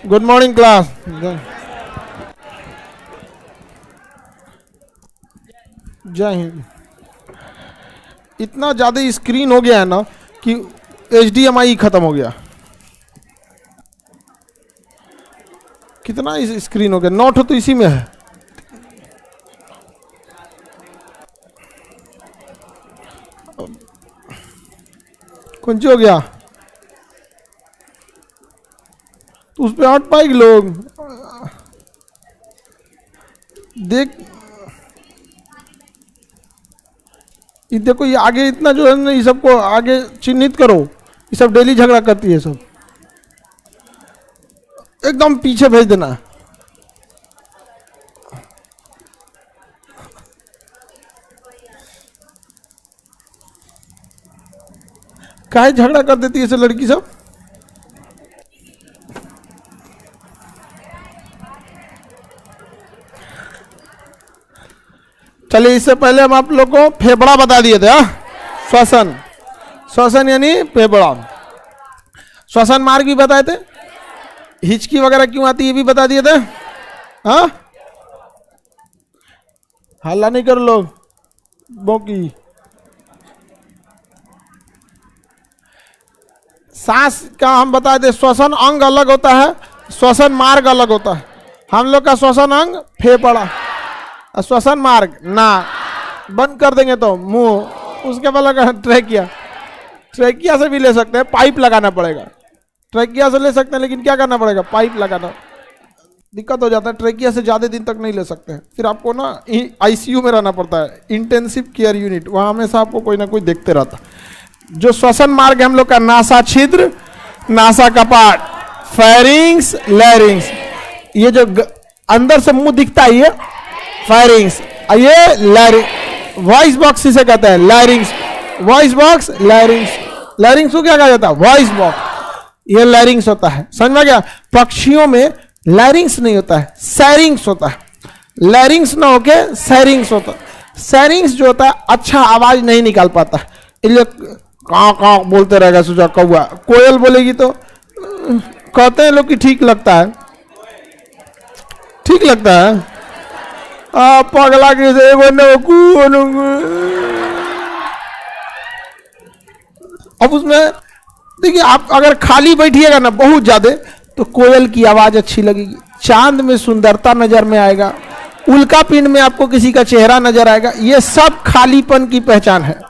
Good morning class. जय हिंद। इतना ज़्यादा स्क्रीन हो गया है ना कि HDMI खत्म हो गया। कितना इस स्क्रीन हो गया, नोट हो तो इसी में है। कौन सी हो गया तो उस पर हट पाएगी लोग देख। ये देखो, ये आगे इतना जो है ना, ये सबको आगे चिन्हित करो। ये सब डेली झगड़ा करती है, सब एकदम पीछे भेज देना। काहे झगड़ा कर देती है ऐसे लड़की सब। चलिए, इससे पहले हम आप लोग को फेफड़ा बता दिए थे। श्वसन, श्वसन यानी फेफड़ा। श्वसन मार्ग भी बताए थे। हिचकी वगैरह क्यों आती है ये भी बता दिए थे। हाँ, हल्ला नहीं करो लोग, बोकी। सांस का हम बताए थे, श्वसन अंग अलग होता है, श्वसन मार्ग अलग होता है। हम लोग का श्वसन अंग फेफड़ा, श्वसन मार्ग ना बंद कर देंगे तो मुंह, उसके बाद ट्रैकिया। ट्रैकिया से भी ले सकते हैं, पाइप लगाना पड़ेगा। ट्रैकिया से ले सकते हैं, लेकिन क्या करना पड़ेगा, पाइप लगाना। दिक्कत हो जाता है, ट्रैकिया से ज़्यादा दिन तक नहीं ले सकते हैं। फिर आपको ना ICU में रहना पड़ता है, इंटेंसिव केयर यूनिट। वहाँ हमेशा आपको कोई ना कोई देखते रहता है। जो श्वसन मार्ग हम लोग का नासा छिद्र, नासा कपाट, फेरिंग्स, लैरिंग्स, ये जो अंदर से मुंह दिखता है ये फेरिंग्स, ये लैरिंग, वॉइस बॉक्स इसे कहते हैं लैरिंग्स। Voice box, लैरिंग्स। लैरिंग्स को क्या कहा जाता है, वॉइस बॉक्स। ये लैरिंग्स होता है, समझ में गया। पक्षियों में लैरिंग्स नहीं होता है, सैरिंग्स होता है। लैरिंग्स ना होके सैरिंग्स होता है। सैरिंग्स जो होता है अच्छा आवाज नहीं निकाल पाता, इसलिए कां कां बोलते रहेगा। सोचा कौआ, कोयल बोलेगी तो कहते हैं लोग कि ठीक लगता है, ठीक लगता है। पगला के से अब उसमें देखिए, आप अगर खाली बैठिएगा ना बहुत ज्यादा तो कोयल की आवाज अच्छी लगेगी, चांद में सुंदरता नजर में आएगा, उल्का पिंड में आपको किसी का चेहरा नजर आएगा। ये सब खालीपन की पहचान है,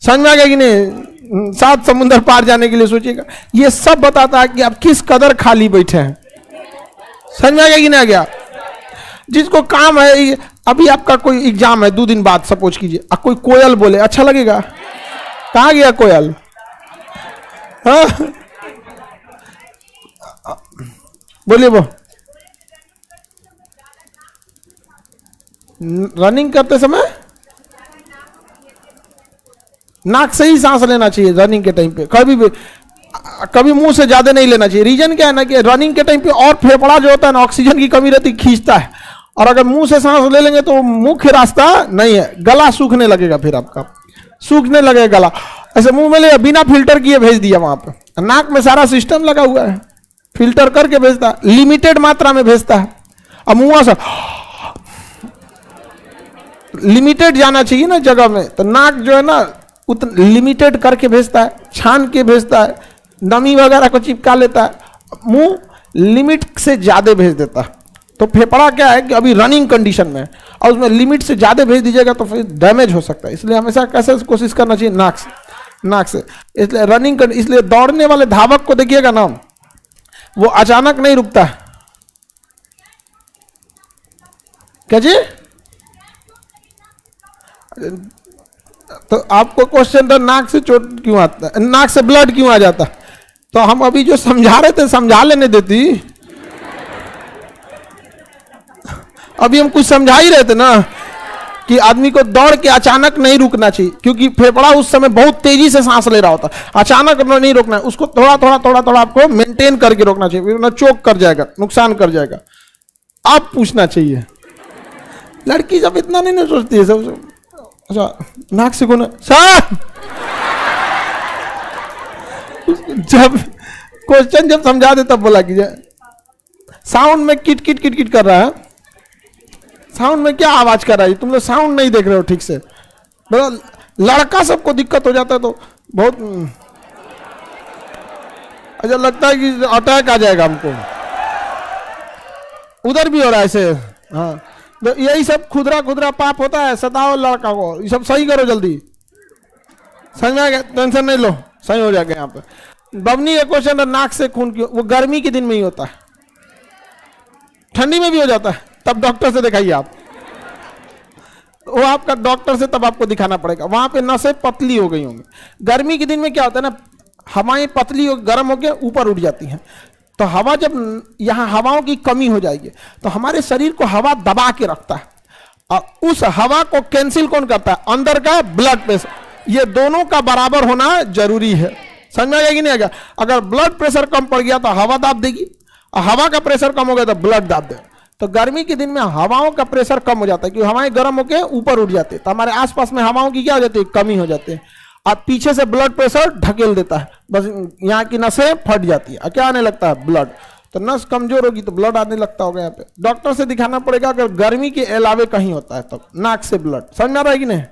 समझ में आ गया कि नहीं। 7 समुंदर पार जाने के लिए सोचिएगा, ये सब बताता है कि आप किस कदर खाली बैठे हैं। समझ में आ गया कि नहीं आ गया। जिसको काम है, अभी आपका कोई एग्जाम है 2 दिन बाद सपोज कीजिए, कोई कोयल बोले अच्छा लगेगा। कहाँ गया कोयल। हाँ? बोलिए वो रनिंग करते समय नाक से ही सांस लेना चाहिए रनिंग के टाइम पे, कभी मुंह से ज्यादा नहीं लेना चाहिए। रीजन क्या है ना कि रनिंग के टाइम पे और फेफड़ा जो होता है ना, ऑक्सीजन की कमी रहती खींचता है, और अगर मुंह से सांस ले लेंगे तो मुख्य रास्ता नहीं है, गला सूखने लगेगा, फिर आपका सूखने लगेगा गला। ऐसे मुंह में ले बिना फिल्टर किए भेज दिया वहां पे। नाक में सारा सिस्टम लगा हुआ है, फिल्टर करके भेजता है, लिमिटेड मात्रा में भेजता है। अब मुंह से लिमिटेड जाना चाहिए ना जगह में, तो नाक जो है ना उतना लिमिटेड करके भेजता है, छान के भेजता है, नमी वगैरह को चिपका लेता है, मुंह लिमिट से ज्यादा भेज देता है। तो फेफड़ा क्या है कि अभी रनिंग कंडीशन में है, और उसमें लिमिट से ज्यादा भेज दीजिएगा तो फिर डैमेज हो सकता है। इसलिए हमेशा कैसे कोशिश करना चाहिए, नाक से, नाक से। इसलिए रनिंग इसलिए दौड़ने वाले धावक को देखिएगा ना, वो अचानक नहीं रुकता है। क्या जी, तो आपको क्वेश्चन था नाक से चोट क्यों आता है, नाक से ब्लड क्यों आ जाता है। तो हम अभी जो समझा रहे थे समझा लेने देती, अभी हम कुछ समझा ही रहे थे ना कि आदमी को दौड़ के अचानक नहीं रुकना चाहिए, क्योंकि फेफड़ा उस समय बहुत तेजी से सांस ले रहा होता है, अचानक नहीं रोकना है उसको, थोड़ा थोड़ा थोड़ा थोड़ा आपको मेंटेन करके रोकना चाहिए, फिर ना चोक कर जाएगा, नुकसान कर जाएगा। आप पूछना चाहिए, लड़की जब इतना नहीं ना सोचती है सब। अच्छा, नाक से कौन सर जब क्वेश्चन जब समझा दे तब बोला कीजिए, साउंड में किट किट किट किट कर रहा है। साउंड में क्या आवाज कर रहा है? तुम लोग साउंड नहीं देख रहे हो ठीक से। लड़का सबको दिक्कत हो जाता है तो बहुत अच्छा लगता है कि अटैक आ जाएगा हमको। उधर भी हो रहा है ऐसे। हाँ, तो यही सब खुदरा खुदरा पाप होता है। सताओ लड़का को, ये सब सही करो जल्दी। समझ में आ गया? टेंशन नहीं लो, सही हो जाएगा। यहाँ पे बवनी का क्वेश्चन है, नाक से खून क्यों? वो गर्मी के दिन में ही होता है, ठंडी में भी हो जाता है, तब डॉक्टर से दिखाइए आप। वो आपका डॉक्टर से तब आपको दिखाना पड़ेगा। वहां पे नसें पतली हो गई होंगी। गर्मी के दिन में क्या होता है ना, हवाएं पतली हो गर्म होकर ऊपर उठ जाती हैं। तो हवा जब यहाँ हवाओं की कमी हो जाएगी तो हमारे शरीर को हवा दबा के रखता है, और उस हवा को कैंसिल कौन करता है? अंदर का ब्लड प्रेशर। ये दोनों का बराबर होना जरूरी है। समझ में आ गया कि नहीं आ गया? अगर ब्लड प्रेशर कम पड़ गया तो हवा दाब देगी, और हवा का प्रेशर कम हो गया तो ब्लड दाब देगा। तो गर्मी के दिन में हवाओं का प्रेशर कम हो जाता है, क्योंकि हवाएं गर्म होकर ऊपर उठ जाती है, तो हमारे आसपास में हवाओं की क्या हो जाती है? कमी हो जाती है। और पीछे से ब्लड प्रेशर ढकेल देता है, बस यहाँ की नसें फट जाती है। क्या आने लगता है? ब्लड। तो नस कमजोर होगी तो ब्लड आने लगता होगा। यहाँ पे डॉक्टर से दिखाना पड़ेगा। अगर गर्मी के अलावे कहीं होता है तो नाक से ब्लड। समझ में आ रहा है कि नहीं?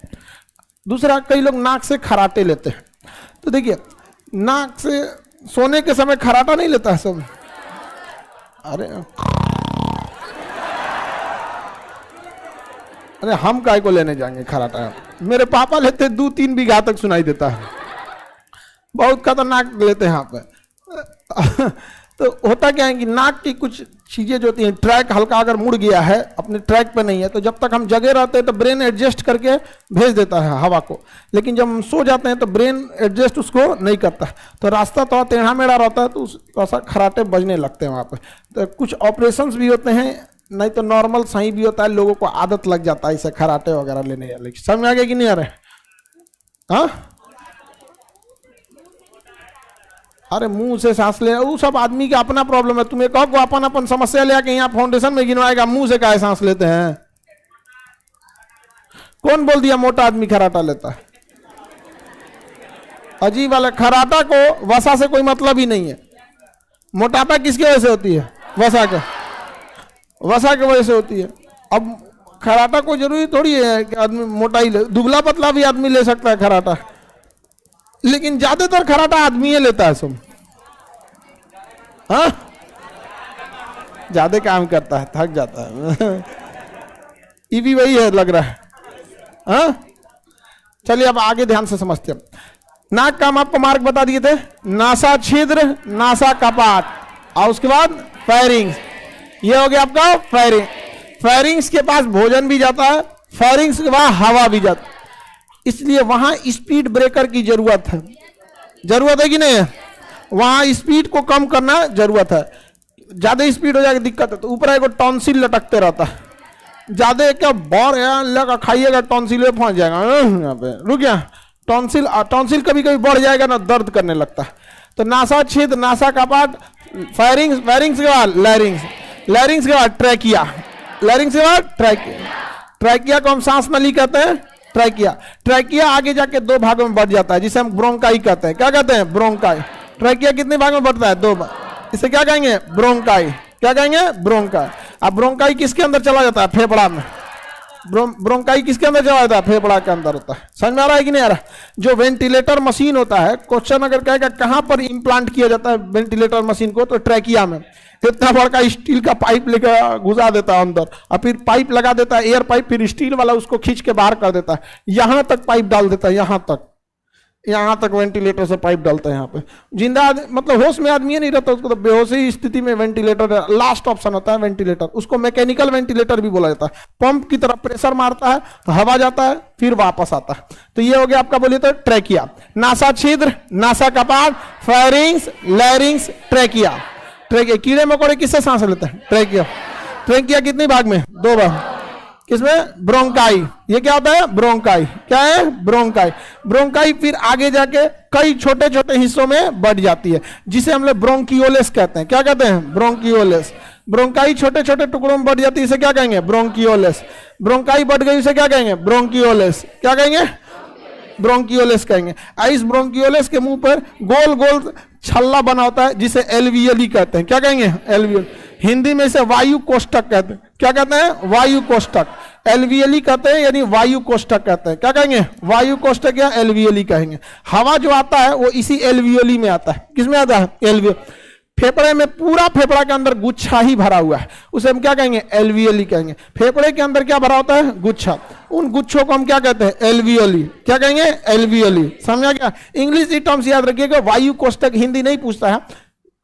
दूसरा, कई लोग नाक से खराटे लेते हैं। तो देखिए, नाक से सोने के समय खराटा नहीं लेता है सब। अरे हम काय को लेने जाएंगे खराटा? मेरे पापा लेते 2-3 बीघा तक सुनाई देता है, बहुत खतरनाक लेते हैं यहाँ पे। तो होता क्या है कि नाक की कुछ चीजें जो होती हैं, ट्रैक हल्का अगर मुड़ गया है, अपने ट्रैक पे नहीं है, तो जब तक हम जगे रहते हैं तो ब्रेन एडजस्ट करके भेज देता है हवा को, लेकिन जब हम सो जाते हैं तो ब्रेन एडजस्ट उसको नहीं करता, तो रास्ता थोड़ा टेढ़ा मेढ़ा रहता है, तो थोड़ा खराटे बजने लगते हैं वहाँ पे। तो कुछ ऑपरेशंस भी होते हैं, नहीं तो नॉर्मल सही भी होता है। लोगों को आदत लग जाता है इसे खराटे वगैरह लेने वाले। समझ में आ गया कि नहीं आ रहे? हाँ, अरे मुंह से सांस ले, वो सब आदमी का अपना प्रॉब्लम है। तुम्हें कहो को अपन अपन समस्या ले आके यहाँ फाउंडेशन में गिनवाएगा, मुंह से काहे सांस लेते हैं? कौन बोल दिया मोटा आदमी खराटा लेता है? अजीब वाला। खराटा को वसा से कोई मतलब ही नहीं है। मोटापा किसकी वजह से होती है? वसा के वजह से होती है। अब खराटा को जरूरी थोड़ी है कि आदमी मोटा ही ले, दुबला पतला भी आदमी ले सकता है खराटा, लेकिन ज्यादातर खराटा आदमी ही लेता है सब। हाँ, ज्यादा काम करता है, थक जाता है। ये भी वही है लग रहा है। हाँ, चलिए अब आगे ध्यान से समझते हैं। नाक का हम आपको मार्ग बता दिए थे, नासा छिद्र, नासा कपाट, और उसके बाद फेरिंग्स। ये हो गया आपका फेरिंग। फेरिंग्स के पास भोजन भी जाता है, फेरिंग्स के बाद हवा भी जाता है, इसलिए वहां स्पीड ब्रेकर की जरूरत है। जरूरत है कि नहीं है? वहां स्पीड को कम करना जरूरत है। ज्यादा स्पीड हो जाएगी दिक्कत है। तो ऊपर एक टॉन्सिल लटकते रहता है, ज्यादा क्या बौर लगा खाइएगा टॉन्सिल में फंस जाएगा। यहाँ पे रुक गया। टॉन्सिल कभी कभी बढ़ जाएगा ना, दर्द करने लगता है। तो नासा छिद्र, नासा कपाट, फेरिंग्स, फेरिंग्स के बाद लैरिंग्स, लैरिंग्स के बाद ट्रैकिया, लैरिंग्स के बाद ट्रैकिया। ट्रैकिया को हम सांस नली कहते हैं, ट्रैकिया। ट्रैकिया आगे जाके 2 भागों में बढ़ जाता है, जिसे हम ब्रोंकाई कहते हैं। क्या कहते हैं? ब्रोंकाई। ट्रैकिया कितने भाग में बढ़ता है? 2 भाग। इसे क्या कहेंगे? ब्रोंकाई। क्या कहेंगे? ब्रोंकाई। अब ब्रोंकाई किसके अंदर चला जाता है? फेफड़ा में। ब्रोंकाई किसके अंदर चला जाता है? फेफड़ा के अंदर होता है। समझ में आ रहा है कि नहीं आ रहा? जो वेंटिलेटर मशीन होता है, क्वेश्चन अगर कहेगा कहां पर इंप्लांट किया जाता है वेंटिलेटर मशीन को, तो ट्रैकिया में। इतना बड़ा स्टील का पाइप लेकर घुसा देता है अंदर, और फिर पाइप लगा देता है, एयर पाइप, फिर स्टील वाला उसको खींच के बाहर कर देता है, यहां तक पाइप डाल देता है, यहां तक वेंटिलेटर से पाइप डालता है। यहाँ पे जिंदा मतलब होश में आदमी नहीं रहता, उसको तो बेहोशी स्थिति में वेंटिलेटर लास्ट ऑप्शन होता है। वेंटिलेटर, उसको मैकेनिकल वेंटिलेटर भी बोला जाता है। पंप की तरह प्रेशर मारता है तो हवा जाता है, फिर वापस आता है। तो ये हो गया आपका, बोलिए तो ट्रैकिया। नासा छिद्र, नासा कपाट, फेरिंग्स, लैरिंग्स, ट्रैकिया। ट्रैकिया, कीड़े मकोड़े किससे सांस लेते हैं? ट्रैकिया। ट्रैकिया कितने भाग में? 2 भाग। किसमें? ब्रोंकाई। ये क्या होता है? ब्रोंकाई। क्या है? ब्रोंकाई। ब्रोंकाई फिर आगे जाके कई छोटे छोटे हिस्सों में बढ़ जाती है, जिसे हम लोग ब्रोंकियोलेस कहते हैं। क्या कहते हैं? ब्रोंकियोलेस। ब्रोंकाई छोटे छोटे टुकड़ों में बढ़ जाती है, इसे क्या कहेंगे? ब्रोंकियोलेस। ब्रोंकाई बढ़ गई, इसे क्या कहेंगे? ब्रोंकियोलेस। क्या कहेंगे? ब्रोंकियोलेस कहेंगे। इस ब्रोंकियोलेस के मुंह पर गोल गोल छल्ला बना होता है, जिसे एल्वियली कहते हैं। क्या कहेंगे? एल्वियल। हिंदी में इसे वायु कोष्ठक कहते हैं। क्या कहते हैं? वायु कोष्ठक। एलवीएली कहते हैं, यानी वायु कोष्ठक कहते हैं। क्या कहेंगे? वायु कोष्ठक या एलवीएली कहेंगे। हवा जो आता है वो इसी एलवीएली में आता है। किसमें आता है? एलवीएली। फेफड़े में पूरा फेफड़ा के अंदर गुच्छा ही भरा हुआ है, उसे हम क्या कहेंगे? एलवीएली कहेंगे। फेफड़े के अंदर क्या भरा होता है? गुच्छा। उन गुच्छों को हम क्या कहते हैं? एलवीएली। क्या कहेंगे? एलवीएली। समझा क्या? इंग्लिश टर्म्स याद रखिएगा। वायु कोष्ठक हिंदी नहीं पूछता है,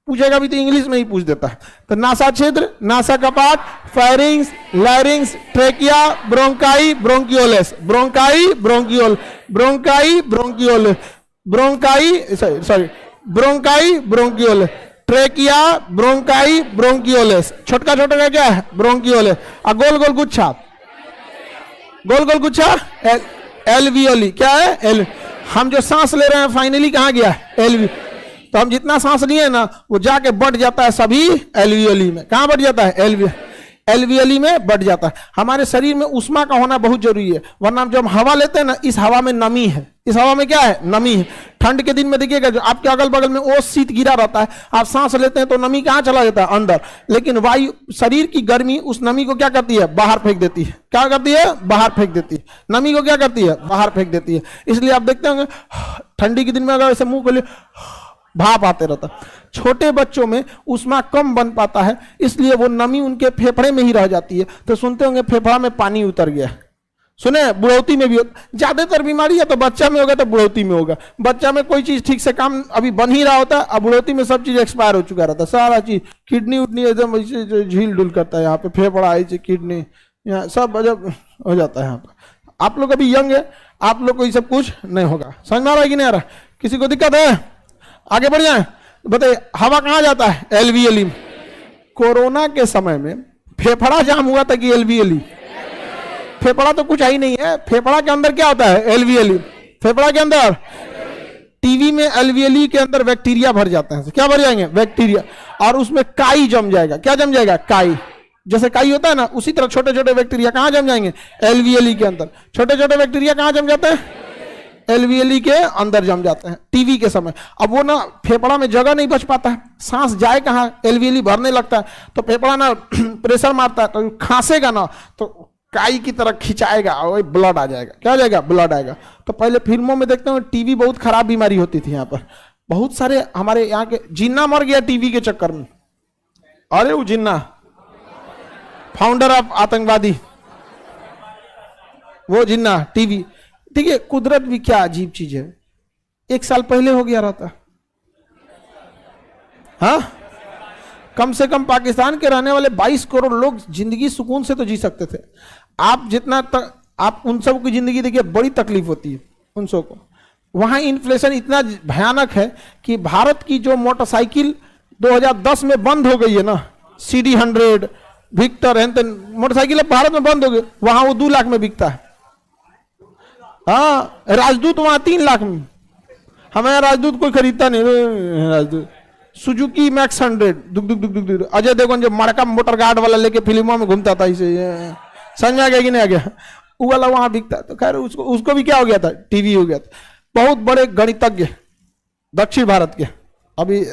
पूछेगा भी तो इंग्लिश में ही पूछ देता है। तो नासा छिद्र, नासा कपाट, pharynx, larynx, trachea, bronchi, bronchioles, bronchi, bronchiole, bronchi, bronchiole, bronchi, sorry bronchi, bronchiole, trachea, bronchi, bronchioles. छोटका छोटा का क्या है? ब्रोंकियोलेस। और गोल गोल गुच्छा, गोल गोल गुच्छा एलवीओली। क्या है? एल। हम जो सांस ले रहे हैं फाइनली कहाँ गया? एलवी। तो हम जितना सांस लिए ना वो जाके बढ़ जाता है सभी एलवीओली में। कहाँ बढ़ जाता है? एलवीओली में बढ़ जाता है। हमारे शरीर में उष्मा का होना बहुत जरूरी है, वरना जब हम हवा लेते हैं ना, इस हवा में नमी है। इस हवा में क्या है? नमी है। ठंड के दिन में देखिएगा जो आपके अगल बगल में ओस शीत गिरा रहता है, आप सांस लेते हैं तो नमी कहाँ चला जाता है? अंदर। लेकिन वायु, शरीर की गर्मी उस नमी को क्या करती है? बाहर फेंक देती है। क्या करती है? बाहर फेंक देती है। नमी को क्या करती है? बाहर फेंक देती है। इसलिए आप देखते होंगे ठंडी के दिन में अगर ऐसे मुंह खोले भाप आते रहता। छोटे बच्चों में उष्मा कम बन पाता है, इसलिए वो नमी उनके फेफड़े में ही रह जाती है। तो सुनते होंगे फेफड़ा में पानी उतर गया। सुने? बुढ़ौती में भी ज्यादातर बीमारी है तो बच्चा में होगा तो बुढ़ौती में होगा। बच्चा में कोई चीज ठीक से काम अभी बन ही रहा होता है, अब बुढ़ौती में सब चीज एक्सपायर हो चुका रहता है। सारा चीज किडनी उडनी एकदम झील डुल करता है। यहाँ पे फेफड़ा आई किडनी, यहाँ सब जब हो जाता है। यहाँ पे आप लोग अभी यंग है, आप लोग को ये सब कुछ नहीं होगा। समझ में आ रहा है कि नहीं आ रहा? किसी को दिक्कत है? आगे बढ़ जाए। बताइए हवा कहाँ जाता है? एलवीएली। कोरोना के समय में फेफड़ा जाम हुआ था कि एलवीएली? फेफड़ा तो कुछ ही नहीं है। फेफड़ा के अंदर क्या होता है? एलवीएली। फेफड़ा के अंदर टीवी में एलवीएली के अंदर बैक्टीरिया भर जाते हैं। क्या भर जाएंगे? बैक्टीरिया। और उसमें काई जम जाएगा। क्या जम जाएगा? काई। जैसे काई होता है ना, उसी तरह छोटे छोटे बैक्टीरिया कहाँ जम जाएंगे? एलवीएली के अंदर। छोटे छोटे बैक्टीरिया कहाँ जम जाते हैं? एलवीएली के अंदर जम जाते हैं टीवी के समय। अब वो ना फेफड़ा में जगह नहीं बच पाता है, सांस जाए कहाँ? एलवीएली भरने लगता है तो फेफड़ा ना प्रेशर मारता है, तो खांसेगा ना तो काई की तरह खिंचाएगा और ब्लड आ जाएगा। क्या आ जाएगा? ब्लड आएगा। तो पहले फिल्मों में देखते हैं टीवी बहुत खराब बीमारी होती थी। यहाँ पर बहुत सारे हमारे यहाँ के जिन्ना मर गया टीवी के चक्कर में। अरे वो जिन्ना फाउंडर ऑफ आतंकवादी, वो जिन्ना टीवी। ठीक है, कुदरत भी क्या अजीब चीज है। 1 साल पहले हो गया रहता। हाँ, कम से कम पाकिस्तान के रहने वाले 22 करोड़ लोग जिंदगी सुकून से तो जी सकते थे। आप जितना आप उन सब की जिंदगी देखिए, बड़ी तकलीफ होती है उन सब को। वहां इन्फ्लेशन इतना भयानक है कि भारत की जो मोटरसाइकिल 2010 में बंद हो गई है ना, CD 100, विक्टर, मोटरसाइकिल भारत में बंद हो गई, वहां वो 2 लाख में बिकता है। हाँ, राजदूत वहां 3 लाख में। हमें राजदूत कोई खरीदता नहीं। राजदूत सुजुकी मैक्स 100 दुख दुख दुख दुख। अजय देवगन जो मड़का मोटर गार्ड वाला लेके फिल्मों में घूमता था, इसे समझ में आ गया कि नहीं आ गया? वो वाला वहां बिकता। तो खैर उसको भी क्या हो गया था? टीवी हो गया था। बहुत बड़े गणितज्ञ दक्षिण भारत के, अभी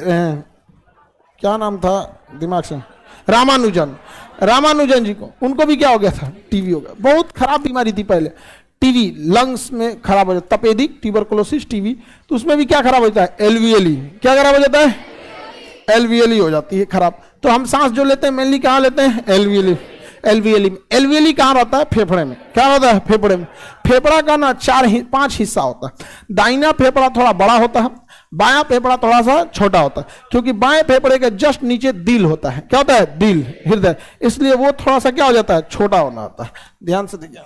क्या नाम था दिमाग से, रामानुजन जी को, उनको भी क्या हो गया था? टीवी हो गया। बहुत खराब बीमारी थी पहले टीवी, लंग्स में खराब हो जाता, तपेदिक ट्यूबरकुलोसिस टीवी। तो उसमें भी क्या खराब होता है? एलवीएली। क्या खराब हो जाता है? एलवीएली हो जाती है खराब। तो हम सांस जो लेते हैं मेनली कहाँ लेते हैं? एलवीएली। एलवीएली कहाँ रहता है? फेफड़े में। क्या रहता है? फेफड़े में। फेफड़ा का ना 4-5 हिस्सा होता है। दाहिना फेफड़ा थोड़ा बड़ा होता है, बायां फेफड़ा थोड़ा सा छोटा होता है, क्योंकि बाएं फेफड़े के जस्ट नीचे दिल होता है। क्या होता है? दिल, हृदय। इसलिए वो थोड़ा सा क्या हो जाता है? छोटा होना होता है। ध्यान से देखिए,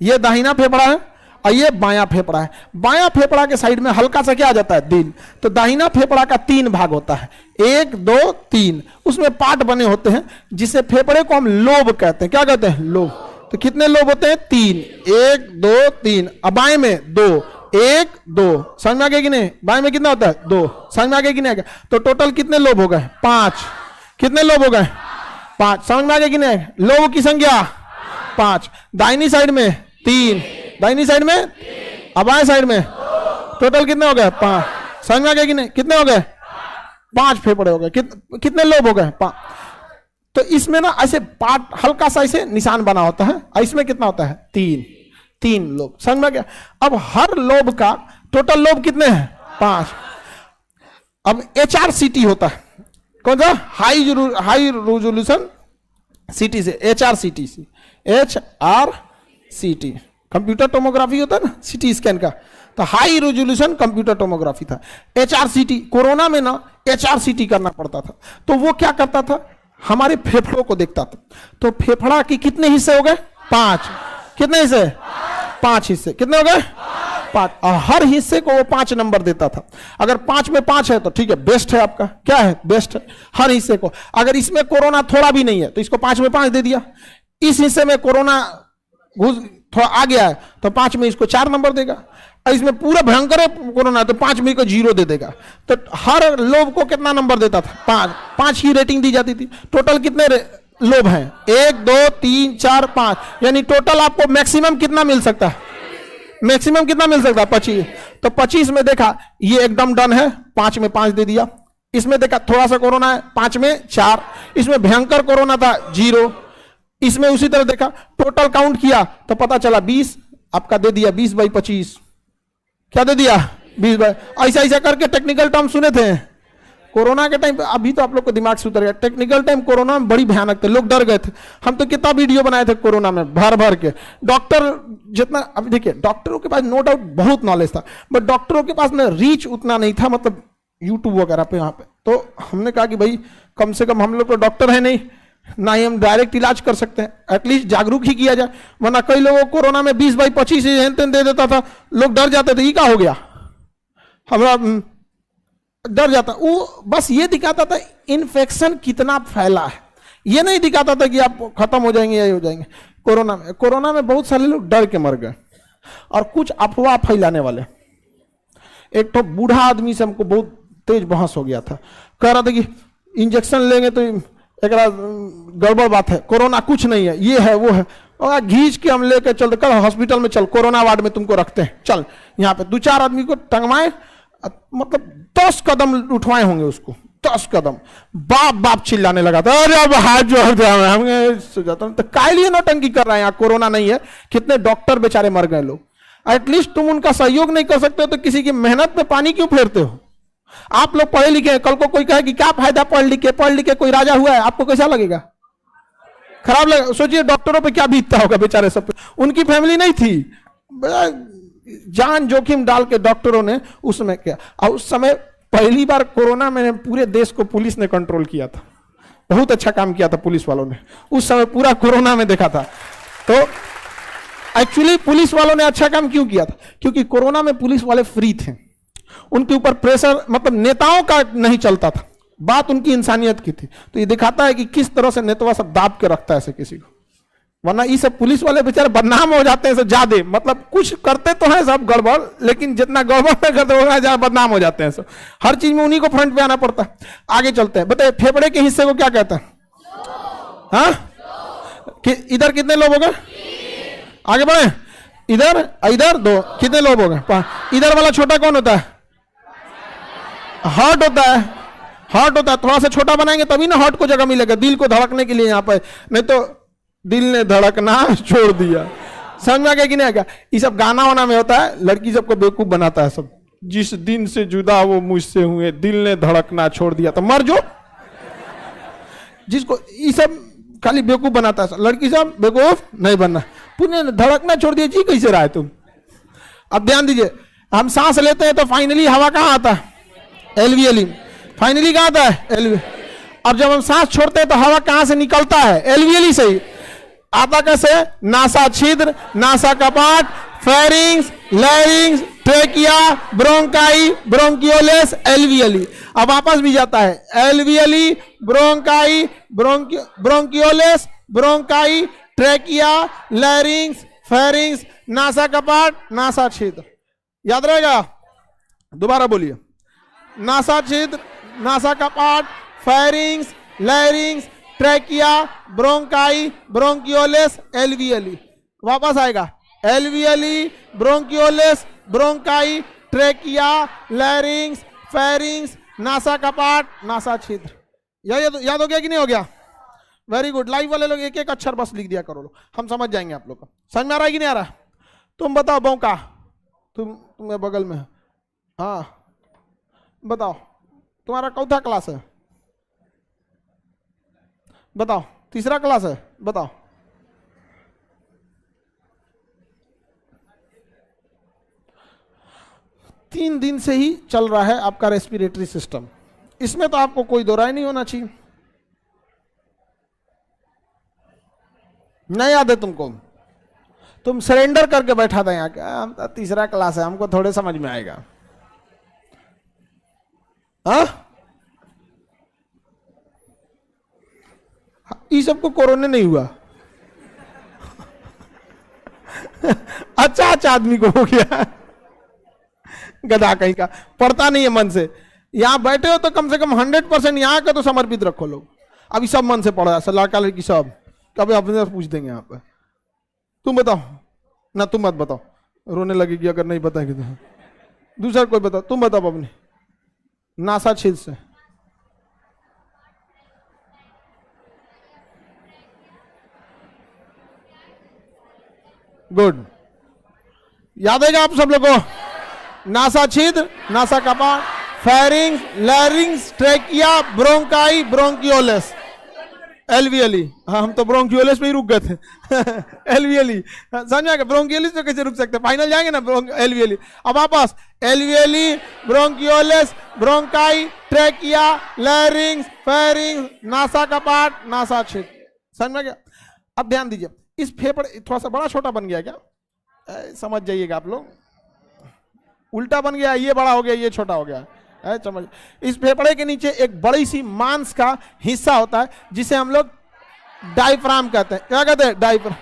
ये दाहिना फेफड़ा है और ये बायां फेफड़ा है। बायां फेफड़ा के साइड में हल्का सा क्या आ जाता है? दिल। तो दाहिना फेफड़ा का 3 भाग होता है, 1, 2, 3। उसमें पार्ट बने होते हैं जिसे फेफड़े को हम लोब कहते हैं। क्या कहते हैं? लोब। तो कितने लोब होते हैं? 3। 1, 2, 3। अब बाएं में 2, 1, 2। समझ में आ गया कि नहीं? बाएं में कितना होता है? 2। समझ में आ गया कि नहीं आ गया? तो टोटल कितने लोब हो गए? 5। कितने लोब हो गए? 5। समझ में आ गया कि नहीं? लोब की संख्या 5। दाहिनी साइड में 3, दाहिनी साइड में, अब बाएं साइड में टोटल कितने हो गए? 5। समझ में आ गया कि नहीं? कितने हो गए? 5 फेफड़े हो गए। कितने लोब हो गए? 5। तो इसमें ना ऐसे पार्ट हल्का सा ऐसे निशान बना होता है, और इसमें कितना होता है? 3 लोब। समझ में गया? अब हर लोब का टोटल लोब कितने हैं? 5। अब HRCT होता है, कौन सा? हाई रेजोल्यूशन सीटी से, HRCT कंप्यूटर टोमोग्राफी होता है ना, सीटी स्कैन का, तो हाई रेजोल्यूशन कंप्यूटर टोमोग्राफी था। HRCT कोरोना में ना HRCT करना पड़ता था। तो वो क्या करता था? हमारे फेफड़ों को देखता था। तो फेफड़ा के कितने हिस्से हो गए? 5। कितने हिस्से? 5 हिस्से। कितने हो गए? 5। और हर हिस्से को वो 5 नंबर देता था। अगर 5 में 5 है तो ठीक है, बेस्ट है आपका। क्या है? बेस्ट है हर हिस्से को। अगर इसमें कोरोना थोड़ा भी नहीं है तो इसको 5 में 5 दे दिया। इस हिस्से में कोरोना घुस थोड़ा आ गया है तो 5 में इसको 4 नंबर देगा। और इसमें पूरा भयंकर है कोरोना तो 5 में को 0 दे देगा। तो हर लोब को कितना नंबर देता था? 5 की रेटिंग दी जाती थी। टोटल कितने लोब हैं? 1 2 3 4 5, यानी टोटल आपको मैक्सिमम कितना मिल सकता है? मैक्सिमम कितना मिल सकता है? 25। तो 25 में देखा ये एकदम डन है, 5 में 5 दे दिया। इसमें देखा थोड़ा सा कोरोना है, 5 में 4। इसमें भयंकर कोरोना था, 0। इसमें उसी तरह देखा, टोटल काउंट किया तो पता चला 20, आपका दे दिया 20/25। क्या दे दिया? 20। ऐसा ऐसा करके टेक्निकल टर्म सुने थे कोरोना के टाइम पे। अभी तो आप लोग को दिमाग से उतर गया। टेक्निकल टाइम कोरोना में बड़ी भयानक थे, लोग डर गए थे। हम तो कितना वीडियो बनाए थे कोरोना में, भर भर के। डॉक्टर जितना, अभी देखिए डॉक्टरों के पास नो डाउट बहुत नॉलेज था, बट डॉक्टरों के पास ना रीच उतना नहीं था, मतलब यूट्यूब वगैरह पे यहाँ पे। तो हमने कहा कि भाई कम से कम हम लोग तो डॉक्टर है नहीं, ना ही हम डायरेक्ट इलाज कर सकते हैं, एटलीस्ट जागरूक ही किया जाए। वरना कई लोगों को कोरोना में 20/25 दे देता था, लोग डर जाते थे, ये क्या हो गया, हमारा डर जाता। वो बस ये दिखाता था इन्फेक्शन कितना फैला है, ये नहीं दिखाता था कि आप खत्म हो जाएंगे या हो जाएंगे। कोरोना में बहुत सारे लोग डर के मर गए, और कुछ अफवाह फैलाने वाले। एक तो बूढ़ा आदमी से हमको बहुत तेज बहस हो गया था, कह रहा था कि इंजेक्शन लेंगे तो एक गड़बड़ बात है, कोरोना कुछ नहीं है, ये है वो है। और घींच के हम लेके चलते, कल हॉस्पिटल में चल, कोरोना वार्ड में तुमको रखते हैं, चल। यहाँ पे 2-4 आदमी को टंगवाए, मतलब 10 कदम उठवाए होंगे उसको, 10 कदम। बाप चिल्लाने लगा था, अरे अब हाथ जोड़ दिया। हम तो काय लिए नौटंकी कर रहे हैं, यहाँ कोरोना नहीं है। कितने डॉक्टर बेचारे मर गए लोग। एटलीस्ट तुम उनका सहयोग नहीं कर सकते हो तो किसी की मेहनत में पानी क्यों फेरते हो? आप लोग पढ़े लिखे हैं, कल को कोई कहे कि क्या फायदा पढ़ लिख के कोई राजा हुआ है, आपको कैसा लगेगा? खराब लगेगा। सोचिए डॉक्टरों पे क्या बीतता होगा बेचारे सब पे। उनकी फैमिली नहीं थी, जान जोखिम डाल के डॉक्टरों ने उसमें किया। और उस समय पहली बार कोरोना में पूरे देश को पुलिस ने कंट्रोल किया था, बहुत अच्छा काम किया था पुलिस वालों ने उस समय, पूरा कोरोना में देखा था। तो एक्चुअली पुलिस वालों ने अच्छा काम क्यों किया था? क्योंकि कोरोना में पुलिस वाले फ्री थे, उनके ऊपर प्रेशर, मतलब नेताओं का नहीं चलता था, बात उनकी इंसानियत की थी। तो ये दिखाता है कि किस तरह से नेता सब दाब के रखता है ऐसे किसी को। वरना ये सब पुलिस वाले बेचारे बदनाम हो जाते हैं सब ज्यादा, मतलब कुछ करते तो हैं सब गड़बड़, लेकिन जितना गड़बड़ में करते हो ज्यादा बदनाम हो जाते हैं सब। हर चीज में उन्हीं को फ्रंट पे आना पड़ता है। आगे चलते हैं, बताइए फेफड़े के हिस्से को क्या कहते हैं? हाँ, इधर कितने लोग हो गए? आगे बढ़े, इधर 2, कितने लोग हो गए? इधर वाला छोटा कौन होता है? हार्ट होता है। हार्ट होता है, थोड़ा सा छोटा बनाएंगे तभी ना हार्ट को जगह मिलेगा, दिल को धड़कने के लिए यहाँ पे, नहीं तो दिल ने धड़कना छोड़ दिया। समझ में आ गया कि नहीं आ गया? ये सब गाना वाना में होता है, लड़की सबको बेवकूफ बनाता है सब। जिस दिन से जुदा वो मुझसे हुए, दिल ने धड़कना छोड़ दिया, तो मर जो। जिसको ये सब खाली बेवकूफ बनाता है, लड़की सब बेवकूफ नहीं बनना, पुण्य धड़कना छोड़ दिया। जी कैसे रहा है तुम? अब ध्यान दीजिए, हम सांस लेते हैं तो फाइनली हवा कहाँ आता है? एल्वियली। फाइनली कहाँ आता है? एल्वियली। अब जब हम सांस छोड़ते हैं तो हवा कहाँ से निकलता है? एल्वियली से ही। आता कैसे? नासा छिद्र, नासा कपाट, pharynx, larynx, trachea, bronchi, bronchioles, alveoli. अब वापस भी जाता है, alveoli, bronchi, bronchioles, bronchi, trachea, larynx, pharynx, नासा कपाट, नासा छिद्र। याद रहेगा? दोबारा बोलिए, नासा छिद्र, नासा कपाट, pharynx, larynx, trachea, bronchi, bronchioles, alveoli. वापस आएगा, alveoli, bronchioles, bronchi, trachea, larynx, pharynx, नासा कपाट, नासा छिद्र। याद हो गया कि नहीं हो गया? Very good. लाइव वाले लोग एक एक अक्षर बस लिख दिया करो, हम समझ जाएंगे आप लोग को। समझ में आ रहा है कि नहीं आ रहा? तुम बताओ बौका, तुम्हें बगल में, हाँ बताओ तुम्हारा कौथा क्लास है? बताओ। तीसरा क्लास है? बताओ। तीन दिन से ही चल रहा है आपका रेस्पिरेटरी सिस्टम, इसमें तो आपको कोई दो राय नहीं होना चाहिए। नहीं याद है तुमको? तुम सरेंडर करके बैठा था यहाँ का, हम तो तीसरा क्लास है, हमको थोड़े समझ में आएगा। हाँ, ये सबको कोरोना नहीं हुआ। अच्छा आदमी को हो गया, गधा कहीं का, पढ़ता नहीं है मन से। यहां बैठे हो तो कम से कम 100% यहां का तो समर्पित रखो लोग। अभी सब मन से पढ़ रहा है, लड़का लड़की सब। कभी अपने से पूछ देंगे यहाँ पे। तुम बताओ ना, तुम मत बताओ, रोने लगेगी अगर नहीं बताएगी तो। दूसरा कोई बताओ, तुम बताओ अपने। नासा छिद्र से गुड, याद है आप सब लोगों को? नासा छिद्र, नासा कपाट, फेरिंग्स, लैरिंग्स, ट्रेकिया, ब्रोंकाई, ब्रोंकियोलस, एलवीएली। हाँ, हम तो ब्रोंकियोलस में ही रुक गए थे। एलवीएली समझा क्या? ब्रोंकियोलिस तो कैसे रुक सकते? फाइनल जाएंगे ना एलवीएली। अब वापस alveoli, bronchioles, bronchi, trachea, larynx, pharynx, नासा कपाट, नासा छिद्र। समझ में गया? अब ध्यान दीजिए, इस फेफड़े थोड़ा सा बड़ा छोटा बन गया क्या? समझ जाइएगा आप लोग, उल्टा बन गया, ये बड़ा हो गया, ये छोटा हो गया। समझ, इस फेफड़े के नीचे एक बड़ी सी मांस का हिस्सा होता है जिसे हम लोग डायफ्राम कहते हैं। क्या कहते हैं? डायफ्राम।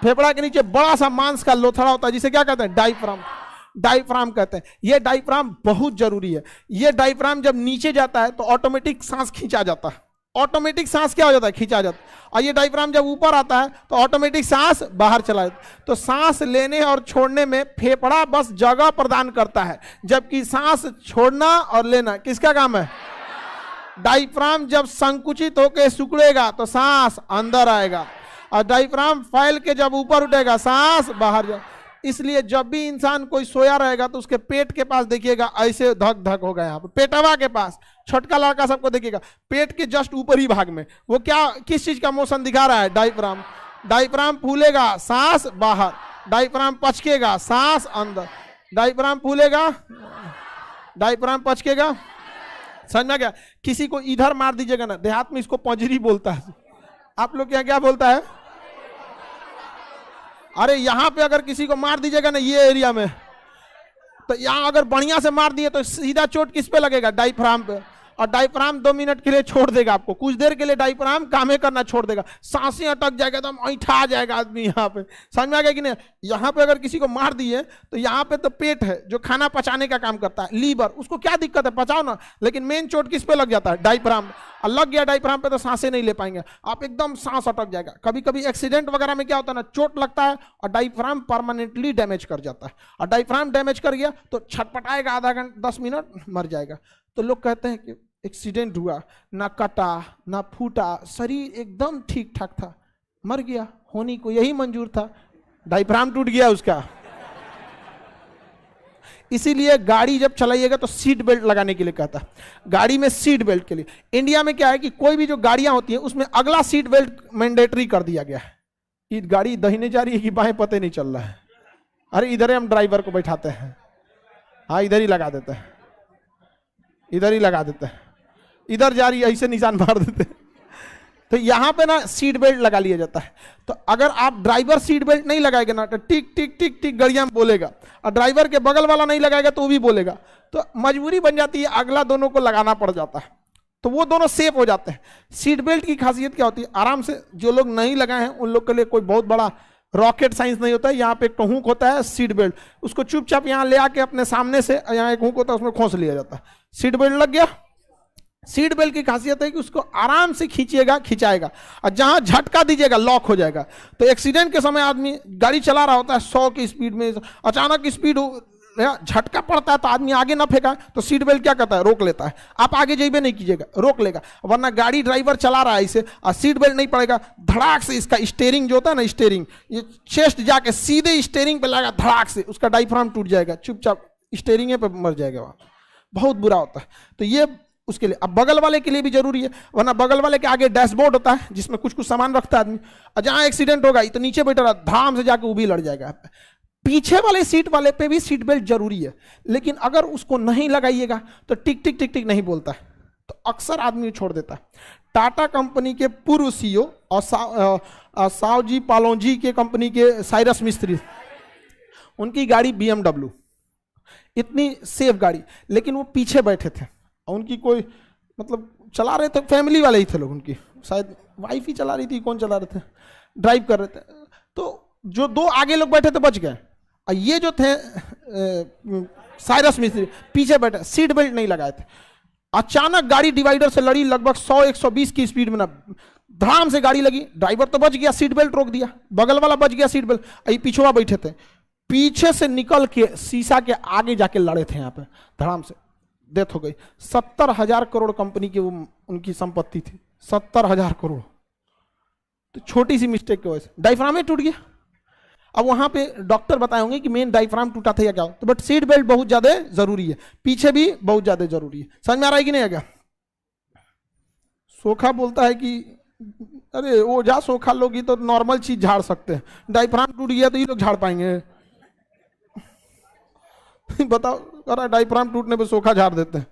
फेफड़ा के नीचे बड़ा सा मांस का लोथड़ा होता है जिसे क्या कहते हैं? डायफ्राम। डायफ्राम कहते हैं। यह डायफ्राम बहुत जरूरी है। यह डायफ्राम जब नीचे जाता है तो ऑटोमेटिक सांस खींचा जाता है। ऑटोमेटिक सांस क्या हो जाता है? खींचा जाता है। और ये डायफ्राम जब ऊपर आता है तो ऑटोमेटिक सांस बाहर चला जाता है। तो सांस लेने और छोड़ने में फेफड़ा बस जगह प्रदान करता है, जबकि सांस छोड़ना और लेना किसका काम है? डायफ्राम जब संकुचित होकर सिकुड़ेगा तो सांस अंदर आएगा, और डायफ्राम फैल के जब ऊपर उठेगा सांस बाहर जाएगा। इसलिए जब भी इंसान कोई सोया रहेगा तो उसके पेट के पास देखिएगा ऐसे धक धक होगा, यहाँ पे पेटवा के पास। छोटका लड़का सबको देखिएगा, पेट के जस्ट ऊपरी भाग में वो क्या, किस चीज का मोशन दिखा रहा है? डायफ्राम। डायफ्राम फूलेगा सांस बाहर, डायफ्राम पचकेगा सांस अंदर, डायफ्राम फूलेगा, डायफ्राम पचकेगा। समझ में गया? किसी को इधर मार दीजिएगा ना, देहात में इसको पंजरी बोलता है। आप लोग क्या क्या बोलता है? अरे यहां पे अगर किसी को मार दीजिएगा ना ये एरिया में, तो यहां अगर बढ़िया से मार दिए तो सीधा चोट किस पे लगेगा? डायफ्राम पे। और डायफ्राम 2 मिनट के लिए छोड़ देगा आपको, कुछ देर के लिए डायफ्राम कामे करना छोड़ देगा, सांसें अटक जाएगा, एकदम ऐठा आ जाएगा आदमी यहाँ पे। समझ में आ गया कि नहीं? यहाँ पे अगर किसी को मार दिए तो यहाँ पे तो पेट है जो खाना पचाने का काम करता है, लीवर, उसको क्या दिक्कत है? पचाओ ना। लेकिन मेन चोट किस पे लग जाता है? डायफ्राम। और लग गया डायफ्राम पे तो सांसें नहीं ले पाएंगे आप, एकदम सांस अटक जाएगा। कभी कभी एक्सीडेंट वगैरह में क्या होता है ना, चोट लगता है और डायफ्राम परमानेंटली डैमेज कर जाता है, और डायफ्राम डैमेज कर गया तो छटपटाएगा आधा घंटा 10 मिनट, मर जाएगा। तो लोग कहते हैं कि एक्सीडेंट हुआ, ना कटा ना फूटा, शरीर एकदम ठीक ठाक था, मर गया, होनी को यही मंजूर था, डायफ्राम टूट गया उसका। इसीलिए गाड़ी जब चलाइएगा तो सीट बेल्ट लगाने के लिए कहता है, गाड़ी में सीट बेल्ट के लिए। इंडिया में क्या है कि कोई भी जो गाड़ियां होती हैं उसमें अगला सीट बेल्ट मैंडेटरी कर दिया गया है कि गाड़ी दाहिने जा रही है कि बाएं पता नहीं चल रहा है। अरे इधर ही हम ड्राइवर को बैठाते हैं, हाँ इधर ही लगा देते हैं, इधर ही लगा देते हैं, इधर जा रही है ऐसे निशान मार देते हैं। तो यहां पे ना सीट बेल्ट लगा लिया जाता है। तो अगर आप ड्राइवर सीट बेल्ट नहीं लगाएगा ना तो टिक टिक टिक टिक गाड़ियां बोलेगा, और ड्राइवर के बगल वाला नहीं लगाएगा तो वो भी बोलेगा। तो मजबूरी बन जाती है, अगला दोनों को लगाना पड़ जाता है, तो वो दोनों सेफ हो जाते हैं। सीट बेल्ट की खासियत क्या होती है? आराम से, जो लोग नहीं लगाए हैं उन लोग के लिए कोई बहुत बड़ा रॉकेट साइंस नहीं होता है। यहाँ पे एक हुक होता है सीट बेल्ट, उसको चुपचाप यहाँ ले आके अपने सामने से यहाँ एक हुक होता है उसमें खोस लिया जाता है, सीट बेल्ट लग गया। सीट बेल्ट की खासियत है कि उसको आराम से खींचिएगा, खिंचाएगा, और जहां झटका दीजिएगा लॉक हो जाएगा। तो एक्सीडेंट के समय आदमी गाड़ी चला रहा होता है 100 की स्पीड में, अचानक स्पीड झटका पड़ता है तो आदमी आगे ना फेंका, तो सीट बेल्ट क्या करता है, रोक लेता है। आप आगे जाइए नहीं कीजिएगा, रोक लेगा। वरना गाड़ी ड्राइवर चला रहा है इसे और सीट बेल्ट नहीं पड़ेगा, धड़ाक से इसका स्टीयरिंग जो होता है ना, स्टीयरिंग, ये चेस्ट जाके सीधे स्टीयरिंग पे लगा, धड़ाक से उसका डायफ्राम टूट जाएगा, चुपचाप स्टीयरिंग पे मर जाएगा वहाँ, बहुत बुरा होता है। तो ये उसके लिए। अब बगल वाले के लिए भी जरूरी है, वरना बगल वाले के आगे डैशबोर्ड होता है जिसमें कुछ कुछ सामान रखता है आदमी, और जहां एक्सीडेंट होगा तो नीचे बैठा रहा, धाम से जाके वो भी लड़ जाएगा। पीछे वाले सीट वाले पे भी सीट बेल्ट जरूरी है, लेकिन अगर उसको नहीं लगाइएगा तो टिक टिक टिक टिक नहीं बोलता है, तो अक्सर आदमी छोड़ देता है। टाटा कंपनी के पूर्व सीईओ और सावजी पालोजी के कंपनी के साइरस मिस्त्री, उनकी गाड़ी BMW, इतनी सेफ गाड़ी, लेकिन वो पीछे बैठे थे और उनकी कोई मतलब चला रहे थे, फैमिली वाले ही थे लोग, उनकी शायद वाइफ ही चला रही थी, कौन चला रहे थे, ड्राइव कर रहे थे। तो जो दो आगे लोग बैठे थे बच गए, और ये जो थे साइरस मिस्त्री पीछे बैठे, सीट बेल्ट नहीं लगाए थे। अचानक गाड़ी डिवाइडर से लड़ी, लगभग 100-120 की स्पीड में ना, धड़ाम से गाड़ी लगी। ड्राइवर तो बच गया, सीट बेल्ट रोक दिया, बगल वाला बच गया सीट बेल्ट, अभी पीछे बैठे थे, पीछे से निकल के शीशा के आगे जाके लड़े थे, यहाँ पे धड़ाम से डेथ हो गई। 70,000 करोड़ कंपनी की वो उनकी संपत्ति थी, 70,000 करोड़। तो छोटी सी मिस्टेक की वजह से डायफ्राम ही टूट गया। अब वहां पे डॉक्टर बताए होंगे कि मेन डायफ्राम टूटा था या क्या, तो बट सीट बेल्ट बहुत ज्यादा जरूरी है, पीछे भी बहुत ज्यादा जरूरी है। समझ में आ रहा है कि नहीं? आ गया? सोखा बोलता है कि अरे वो जा सोखा लोगी तो नॉर्मल चीज झाड़ सकते हैं, डायफ्राम टूट गया तो ये लोग झाड़ पाएंगे? बताओ, करा डायफ्राम टूटने पे सोखा झाड़ देते हैं।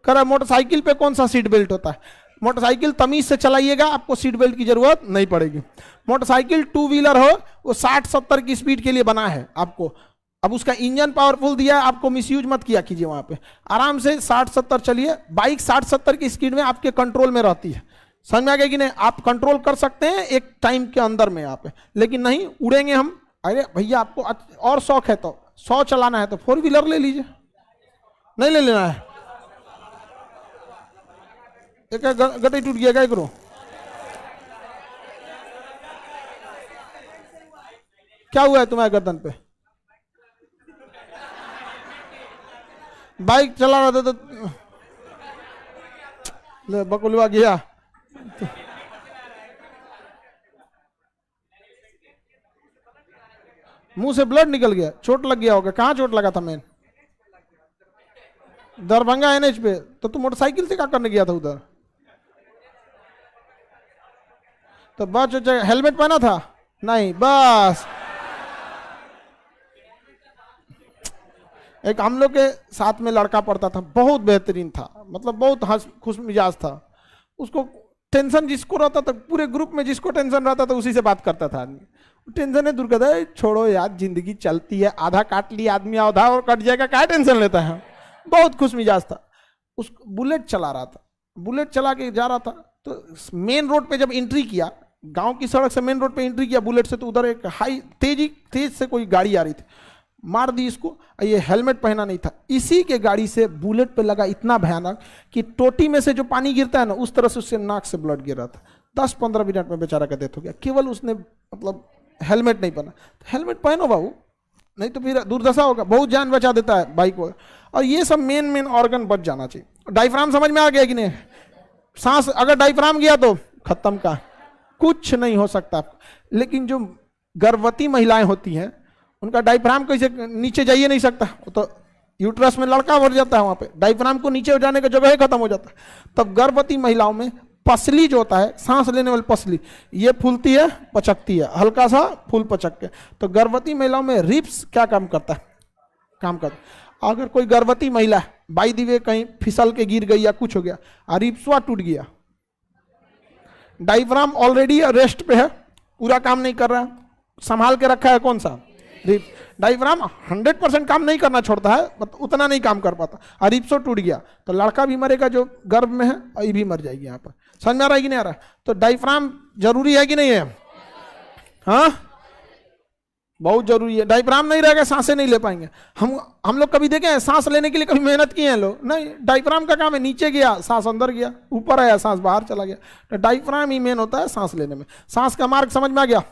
करा मोटरसाइकिल पे कौन सा सीट बेल्ट होता है? मोटरसाइकिल तमीज से चलाइएगा, आपको सीट बेल्ट की जरूरत नहीं पड़ेगी। मोटरसाइकिल टू व्हीलर हो, वो 60-70 की स्पीड के लिए बना है आपको। अब उसका इंजन पावरफुल दिया है, आपको मिसयूज मत किया कीजिए, वहां पे आराम से 60-70 चलिए। बाइक 60-70 की स्पीड में आपके कंट्रोल में रहती है। समझ में आ गया कि नहीं? आप कंट्रोल कर सकते हैं एक टाइम के अंदर में यहाँ पे, लेकिन नहीं उड़ेंगे हम। अरे भैया आपको और शौक है तो 100 चलाना है तो 4 व्हीलर ले लीजिए, नहीं ले लेना है। एक गटे टूट गया, क्या करो? क्या हुआ है तुम्हारे गर्दन पे? बाइक चला रहा था तो बकुलवा गया। मुंह से ब्लड निकल गया, चोट लग गया होगा। कहाँ चोट लगा था? मेन दरभंगा NH पे। तो तू मोटरसाइकिल से क्या करने गया था उधर? तो बस हेलमेट पहना था? नहीं, बस एक हम लोग के साथ में लड़का पढ़ता था, बहुत बेहतरीन था, मतलब बहुत खुश मिजाज था। उसको टेंशन जिसको रहता था, पूरे ग्रुप में जिसको टेंशन रहता था उसी से बात करता था आदमी। टेंशन है दूर करता है, छोड़ो यार जिंदगी चलती है, आधा काट लिया आदमी, आधा और कट जाएगा, क्या टेंशन लेता है। बहुत खुश मिजाज था। उस बुलेट चला रहा था, बुलेट चला के जा रहा था, तो मेन रोड पे जब एंट्री किया, गांव की सड़क से मेन रोड पे एंट्री किया बुलेट से, तो उधर एक तेज से कोई गाड़ी आ रही थी, मार दी इसको। ये हेलमेट पहना नहीं था, इसी के गाड़ी से बुलेट पे लगा इतना भयानक कि टोटी में से जो पानी गिरता है ना, उस तरह से उससे नाक से ब्लड गिर रहा था। 10-15 मिनट में बेचारा का डेथ हो गया, केवल उसने मतलब हेलमेट नहीं पहना। तो हेलमेट पहनो बाबू, नहीं तो फिर दुर्दशा होगा। बहुत जान बचा देता है बाइक वगैरह। और ये सब मेन ऑर्गन बच जाना चाहिए। डायफ्राम समझ में आ गया कि नहीं? सांस अगर डायफ्राम गया तो खत्म का, कुछ नहीं हो सकता। लेकिन जो गर्भवती महिलाएं होती हैं, उनका डायफ्राम कैसे नीचे जाइए नहीं सकता, तो यूट्रस में लड़का भर जाता है, वहां पे डायफ्राम को नीचे हो जाने का जगह ही खत्म हो जाता है। तब गर्भवती महिलाओं में पसली जो होता है, सांस लेने वाली पसली, ये फूलती है, पचकती है, हल्का सा फूल पचक के। तो गर्भवती महिलाओं में रिप्स क्या काम करता है? काम करता है। अगर कोई गर्भवती महिला बाई दी वे कहीं फिसल के गिर गई या कुछ हो गया, रिप्सवा टूट गया, डायफ्राम ऑलरेडी रेस्ट पे है, पूरा काम नहीं कर रहा, संभाल के रखा है कौन सा? डायफ्राम 100% काम नहीं करना छोड़ता है, उतना नहीं काम कर पाता, और रिप्सो टूट गया तो लड़का भी मरेगा जो गर्भ में है, और ये भी मर जाएगी। यहाँ पर समझ में आ रहा है कि नहीं आ रहा? तो डायफ्राम जरूरी है कि नहीं है? हाँ, बहुत जरूरी है। डायफ्राम नहीं रहेगा सांसें नहीं ले पाएंगे। हम लोग कभी देखे हैं सांस लेने के लिए कभी मेहनत किए हैं लोग? नहीं, डायफ्राम का काम है, नीचे गया सांस अंदर गया, ऊपर आया सांस बाहर चला गया। तो डायफ्राम ही मेन होता है सांस लेने में। सांस का मार्ग समझ में आ गया?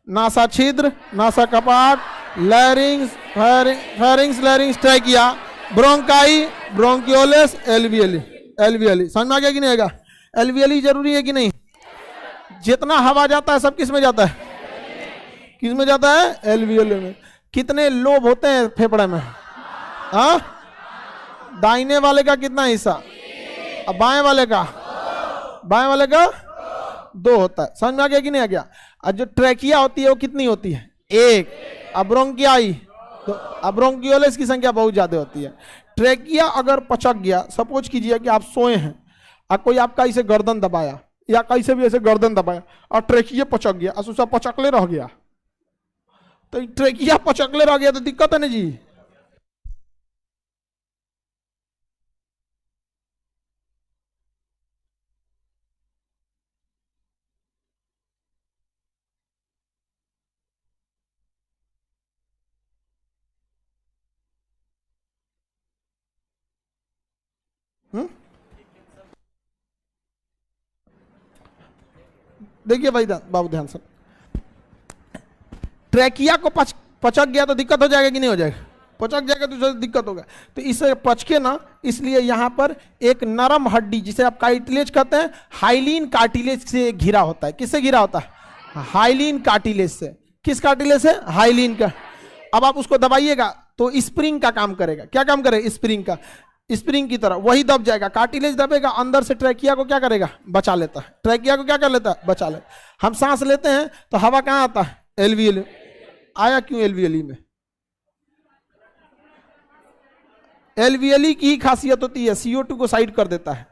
नासा छिद्र, नासा कपाट, larynx, pharynx, larynx, trachea, bronchi, bronchioles, alveoli. Alveoli समझ में आ गया कि नहीं आएगा? एल्वियली जरूरी है कि नहीं? जितना हवा जाता है सब किस में जाता है? किस में जाता है? एल्वियली में। कितने लोब होते हैं फेफड़े में? हाँ, दाहिने वाले का कितना हिस्सा? अब बाएं वाले का? बाएं वाले का 2 होता है। समझ में आ गया कि नहीं आ गया? और जो ट्रैकिया होती है वो कितनी होती है? 1। अब ब्रोंकियाई, तो अब ब्रोंकियोलिस की संख्या बहुत ज्यादा होती है। ट्रैकिया अगर पचक गया, सपोज कीजिए कि आप सोए हैं और कोई आपका इसे गर्दन दबाया या कैसे भी ऐसे गर्दन दबाया और ट्रैकिया पचक गया, और पचकले रह गया, तो ट्रैकिया पचकले रह गया तो दिक्कत है ना जी। देखिए भाई बाबू ध्यान से, ट्रैकिया को पचक गया तो दिक्कत हो जाएगा कि नहीं हो जाएगा? पचक जाएगा तो दिक्कत होगा। तो इसे पचके ना, इसलिए यहां पर एक नरम हड्डी जिसे आप कार्टिलेज कहते हैं, हाइलिन कार्टिलेज से घिरा होता है। किससे घिरा होता है? हाइलिन कार्टिलेज से। किस कार्टिलेज से? हाइलिन का। अब आप उसको दबाइएगा तो स्प्रिंग का काम करेगा। क्या काम करेगा? स्प्रिंग का। स्प्रिंग की तरह वही दब जाएगा, कार्टिलेज दबेगा, अंदर से ट्रैकिया को क्या करेगा? बचा लेता है। ट्रैकिया को क्या कर लेता है? बचा लेता है। हम सांस लेते हैं तो हवा कहां आता है? एल्वियली। आया क्यों एल्वियली में? एल्वियली की ही खासियत होती है, CO2 को साइड कर देता है,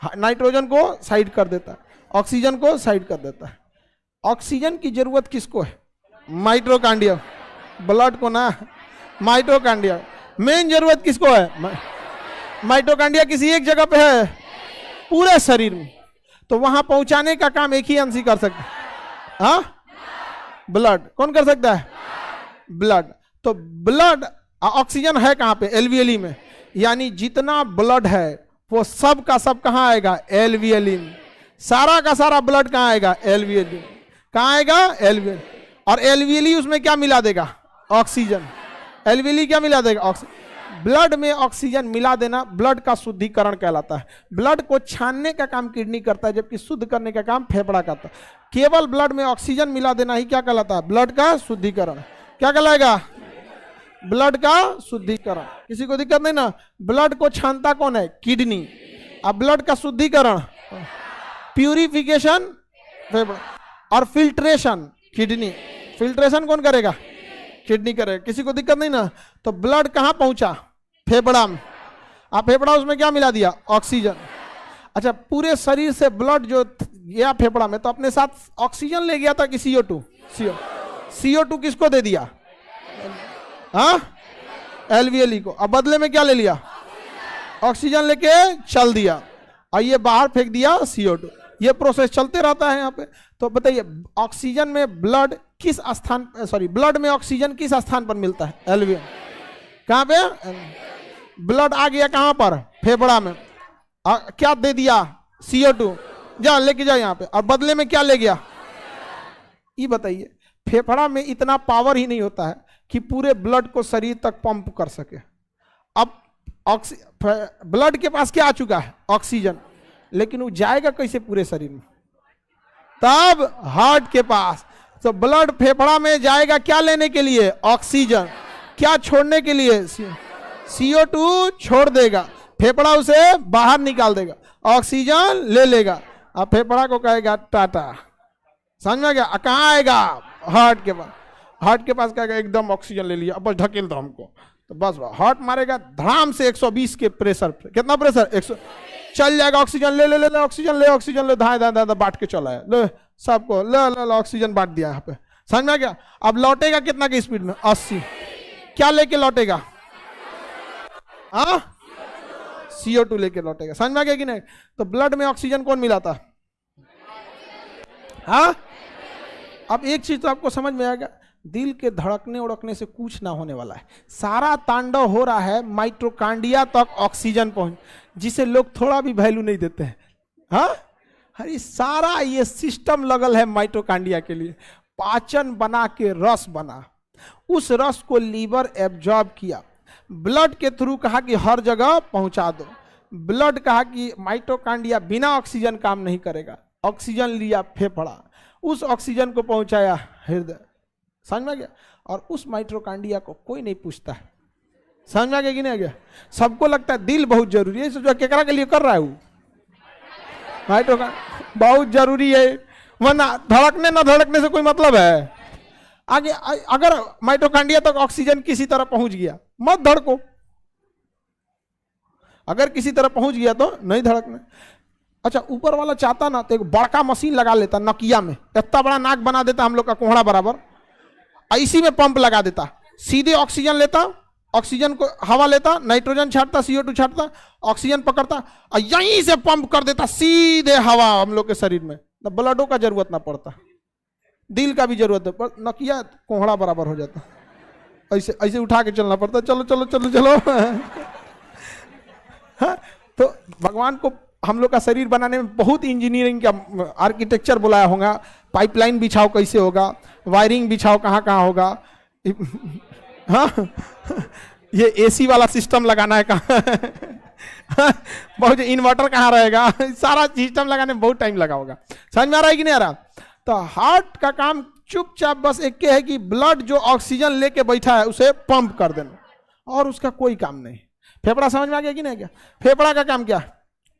नाइट्रोजन को साइड कर देता है, ऑक्सीजन को साइड कर देता है। ऑक्सीजन की जरूरत किसको है? माइटोकॉन्ड्रिया, ब्लड को ना, माइटोकॉन्ड्रिया। मेन जरूरत किसको है? माइटोकॉन्ड्रिया किसी एक जगह पे है पूरे शरीर में, तो वहां पहुंचाने का काम एक ही अंश ही कर सकता है। हाँ, ब्लड। कौन कर सकता है? ब्लड। तो ब्लड, ऑक्सीजन है कहां पे? एल्वियली में। यानी जितना ब्लड है वो सब का सब कहां आएगा? एल्वियली में। सारा का सारा ब्लड कहां आएगा? एल्वियली। कहां आएगा? एल्वियली। और एल्वियली उसमें क्या मिला देगा? ऑक्सीजन। एल्वियली क्या मिला देगा? ऑक्सीजन। ब्लड में ऑक्सीजन मिला देना ब्लड का शुद्धिकरण कहलाता है। ब्लड को छानने का काम किडनी करता है, जबकि शुद्ध करने का काम फेफड़ा करता है। केवल ब्लड में ऑक्सीजन मिला देना ही क्या कहलाता है? ब्लड का शुद्धिकरण। क्या कहलाएगा? ब्लड का शुद्धिकरण। किसी को दिक्कत नहीं ना? ब्लड को छानता कौन है? किडनी। अब ब्लड का शुद्धिकरण, प्यूरिफिकेशन फेफड़ा, और फिल्ट्रेशन किडनी। फिल्ट्रेशन कौन करेगा? किडनी करेगा। किसी को दिक्कत नहीं ना? तो ब्लड कहां पहुंचा? फेफड़ा में। आप फेफड़ा उसमें क्या मिला दिया? ऑक्सीजन। अच्छा, पूरे शरीर से ब्लड जो गया फेफड़ा में, तो अपने साथ ऑक्सीजन ले गया था कि CO2? CO2 किसको दे दिया? हाँ, एल्वियली को। अब बदले में क्या ले लिया? ऑक्सीजन लेके चल दिया और ये बाहर फेंक दिया CO2। ये प्रोसेस चलते रहता है यहाँ पे। तो बताइए, ऑक्सीजन में ब्लड किस स्थान, सॉरी, ब्लड में ऑक्सीजन किस स्थान पर मिलता है? एल्वियली। कहां पे? ब्लड आ गया कहां पर? फेफड़ा में। क्या दे दिया? CO2। जा लेके जाओ यहाँ पे। और बदले में क्या ले गया? ये बताइए, फेफड़ा में इतना पावर ही नहीं होता है कि पूरे ब्लड को शरीर तक पंप कर सके। अब ब्लड के पास क्या आ चुका है? ऑक्सीजन। लेकिन वो जाएगा कैसे पूरे शरीर में? तब हार्ट के पास। तो ब्लड फेफड़ा में जाएगा क्या लेने के लिए? ऑक्सीजन। क्या छोड़ने के लिए? CO2 छोड़ देगा, फेफड़ा उसे बाहर निकाल देगा, ऑक्सीजन ले लेगा। अब फेफड़ा को कहेगा टाटा। समझ में आ गया? कहाँ आएगा? हार्ट के पास। हार्ट के पास कहेगा एकदम ऑक्सीजन ले लिया, अब बस ढकेल दो हमको। तो बस हार्ट मारेगा धड़ाम से 120 के प्रेशर पे। कितना प्रेशर? 100। चल जाएगा ऑक्सीजन। ले ले ले ऑक्सीजन, ले ऑक्सीजन, ले धाए धाए धाए बांट के चला है, ले सबको, ले ले ऑक्सीजन बांट दिया यहाँ पे। समझ में आ गया? अब लौटेगा कितना की स्पीड में? 80। क्या लेके लौटेगा? हाँ, CO2 लेके लौटेगा। समझ में आ गया कि नहीं? तो ब्लड में ऑक्सीजन कौन मिलाता? हाँ। अब एक चीज तो आपको समझ में आएगा, दिल के धड़कने उड़कने से कुछ ना होने वाला है। सारा तांडव हो रहा है माइटोकॉन्ड्रिया तक ऑक्सीजन पहुंच, जिसे लोग थोड़ा भी वैल्यू नहीं देते हैं। हाँ, अरे सारा ये सिस्टम लगल है माइटोकॉन्ड्रिया के लिए। पाचन बना के रस बना, उस रस को लीवर एब्जॉर्ब किया, ब्लड के थ्रू कहा कि हर जगह पहुंचा दो। ब्लड कहा कि माइटोकांड्रिया बिना ऑक्सीजन काम नहीं करेगा, ऑक्सीजन लिया फेफड़ा, उस ऑक्सीजन को पहुंचाया हृदय। समझ में आ गया? और उस माइटोकांड्रिया को कोई नहीं पूछता है। समझ में आ गया कि नहीं आ गया? सबको लगता है दिल बहुत जरूरी है, सोचो केकरा के लिए कर रहा है वो, माइटोकांड्रिया बहुत जरूरी है, वरना धड़कने ना धड़कने से कोई मतलब है? आगे अगर माइटोकांड्रिया तक ऑक्सीजन किसी तरह पहुंच गया, मत धड़को। अगर किसी तरह पहुंच गया तो नहीं धड़कना। अच्छा, ऊपर वाला चाहता ना तो एक बड़का मशीन लगा लेता नकिया में, इतना बड़ा नाक बना देता हम लोग का कोहड़ा बराबर, इसी में पंप लगा देता, सीधे ऑक्सीजन लेता, ऑक्सीजन को हवा लेता, नाइट्रोजन छाटता, CO2 छाटता, ऑक्सीजन पकड़ता और यहीं से पंप कर देता सीधे हवा हम लोग के शरीर में। ना ब्लडों का जरूरत ना पड़ता, दिल का भी जरूरत है, पर नकिया कोहड़ा बराबर हो जाता। ऐसे ऐसे उठा के चलना पड़ता, चलो चलो चलो चलो। हाँ, तो भगवान को हम लोग का शरीर बनाने में बहुत इंजीनियरिंग का आर्किटेक्चर बुलाया होगा। पाइपलाइन बिछाओ कैसे होगा, वायरिंग बिछाओ कहाँ कहाँ होगा, हाँ ये AC वाला सिस्टम लगाना है कहाँ, बहुत इन्वर्टर कहाँ रहेगा, सारा सिस्टम लगाने में बहुत टाइम लगा होगा। समझ में आ रहा है कि नहीं आ रहा? तो हार्ट का काम चुपचाप बस एक है कि ब्लड जो ऑक्सीजन लेके बैठा है उसे पंप कर देना, और उसका कोई काम नहीं। फेफड़ा समझ में आ गया कि नहीं गया? फेफड़ा का काम क्या?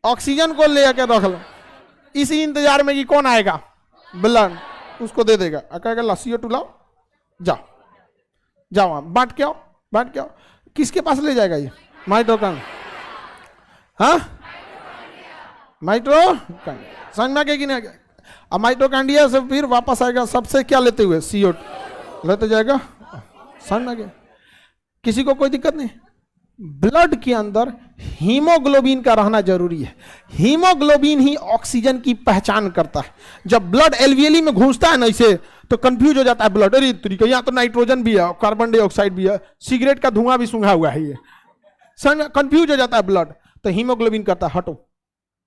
ऑक्सीजन को ले आके रख लो, इसी इंतजार में कि कौन आएगा, ब्लड उसको दे देगा, कहेगा ला CO2 लाओ, जाओ जाओ वहां बांट के आओ, बांट के आओ। किसके पास ले जाएगा ये? माइटोकांड्रिया, हाँ माइटोकांड्रिया। समझ में आ गया कि नहीं आ गया? अब माइटोकांड्रिया से फिर वापस आएगा सबसे क्या लेते हुए? CO2 लेते जाएगा। समझ में आ गया? किसी को कोई दिक्कत नहीं? ब्लड के अंदर हीमोग्लोबिन का रहना जरूरी है। हीमोग्लोबिन ही ऑक्सीजन की पहचान करता है। जब ब्लड एल्वियली में घुसता है ना इसे, तो कंफ्यूज हो जाता है ब्लड, अरे तरीका यहाँ तो नाइट्रोजन भी है, कार्बन डाइऑक्साइड भी है, सिगरेट का धुआं भी सूंघा हुआ है, ये समझ में कंफ्यूज हो जाता है ब्लड। तो हीमोग्लोबिन करता है हटो,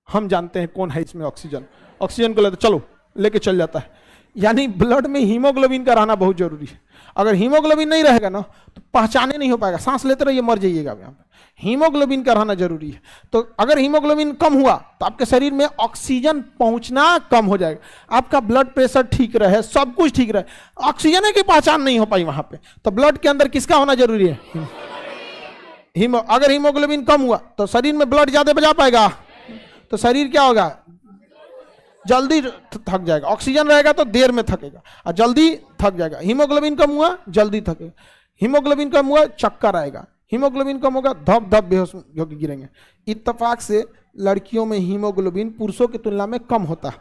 हम जानते हैं कौन है इसमें ऑक्सीजन, ऑक्सीजन को लेते चलो, लेके चल जाता है। यानी ब्लड में हीमोग्लोबिन का रहना बहुत जरूरी है। अगर हीमोग्लोबिन नहीं रहेगा ना तो पहचाने नहीं हो पाएगा, सांस लेते रहिए मर जाइएगा। यहाँ पे हीमोग्लोबिन का रहना जरूरी है। तो अगर हीमोग्लोबिन कम हुआ तो आपके शरीर में ऑक्सीजन पहुंचना कम हो जाएगा, आपका ब्लड प्रेशर ठीक रहे, सब कुछ ठीक रहे, ऑक्सीजन की पहचान नहीं हो पाई वहां पे। तो ब्लड के अंदर किसका होना जरूरी है? अगर हीमोग्लोबिन कम हुआ तो शरीर में ब्लड ज्यादा बजा पाएगा, तो शरीर क्या होगा? जल्दी थक जाएगा। ऑक्सीजन रहेगा तो देर में थकेगा और जल्दी थक जाएगा। हीमोग्लोबिन कम हुआ जल्दी थकेगा, हीमोग्लोबिन कम हुआ चक्कर आएगा, हीमोग्लोबिन कम होगा धप धप बेहोश होकर गिरेंगे। इत्तेफाक से लड़कियों में हीमोग्लोबिन पुरुषों की तुलना में कम होता है।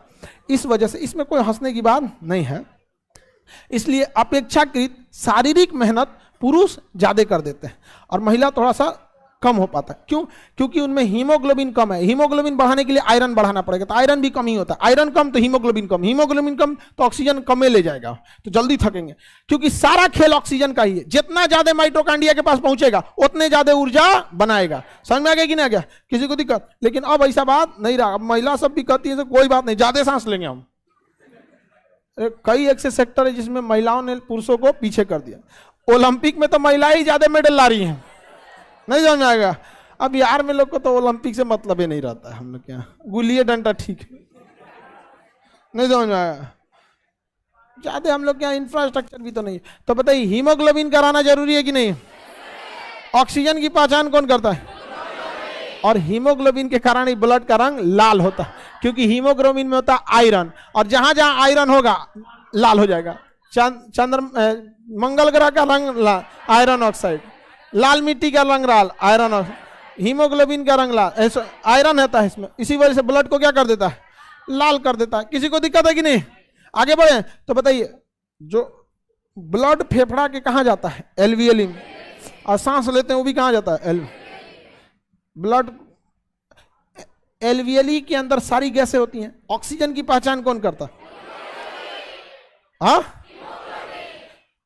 इस वजह से इसमें कोई हंसने की बात नहीं है। इसलिए अपेक्षाकृत शारीरिक मेहनत पुरुष ज्यादा कर देते हैं और महिला थोड़ा सा कम हो पाता है। क्यों? क्योंकि उनमें हीमोग्लोबिन कम है। हीमोग्लोबिन बढ़ाने के लिए आयरन बढ़ाना पड़ेगा, तो आयरन भी कम ही होता है। आयरन कम तो हीमोग्लोबिन कम, हीमोग्लोबिन कम तो ऑक्सीजन कम ले जाएगा, तो जल्दी थकेंगे। क्योंकि सारा खेल ऑक्सीजन का ही है। जितना ज्यादा माइटोकांड्रिया के पास पहुंचेगा उतने ज्यादा ऊर्जा बनाएगा। समझ में आ गया कि नहीं आ गया? किसी को दिक्कत? लेकिन अब ऐसा बात नहीं रहा। अब महिला सब भी कहती है कोई बात नहीं, ज्यादा सांस लेंगे हम। कई ऐसे सेक्टर है जिसमें महिलाओं ने पुरुषों को पीछे कर दिया। ओलंपिक में तो महिलाएं ज्यादा मेडल ला रही हैं, नहीं समझ में आएगा। अब बिहार में लोग को तो ओलंपिक से मतलब ही नहीं रहता है। हम लोग क्या गुल्ली डंडा ठीक है, नहीं समझ में आएगा। ज्यादा हम लोग क्या इंफ्रास्ट्रक्चर भी तो नहीं। तो बताइए हीमोग्लोबिन कराना जरूरी है कि नहीं? ऑक्सीजन की पहचान कौन करता है? और हीमोग्लोबिन के कारण ही ब्लड का रंग लाल होता है, क्योंकि हीमोग्लोबिन में होता है आयरन, और जहां जहां आयरन होगा लाल हो जाएगा। मंगल ग्रह का रंग आयरन ऑक्साइड, लाल मिट्टी का रंग लाल आयरन ऑक्साइड, हीमोग्लोबिन का रंग लाल आयरन रहता है इसमें। इसी वजह से ब्लड को क्या कर देता है? लाल कर देता है। किसी को दिक्कत है कि नहीं? आगे बढ़े तो बताइए, जो ब्लड फेफड़ा के कहां जाता है? एल्वियली में। और सांस लेते हैं वो भी कहां जाता है? ब्लड एल्वियली के अंदर सारी गैसें होती हैं। ऑक्सीजन की पहचान कौन करता है? हाँ,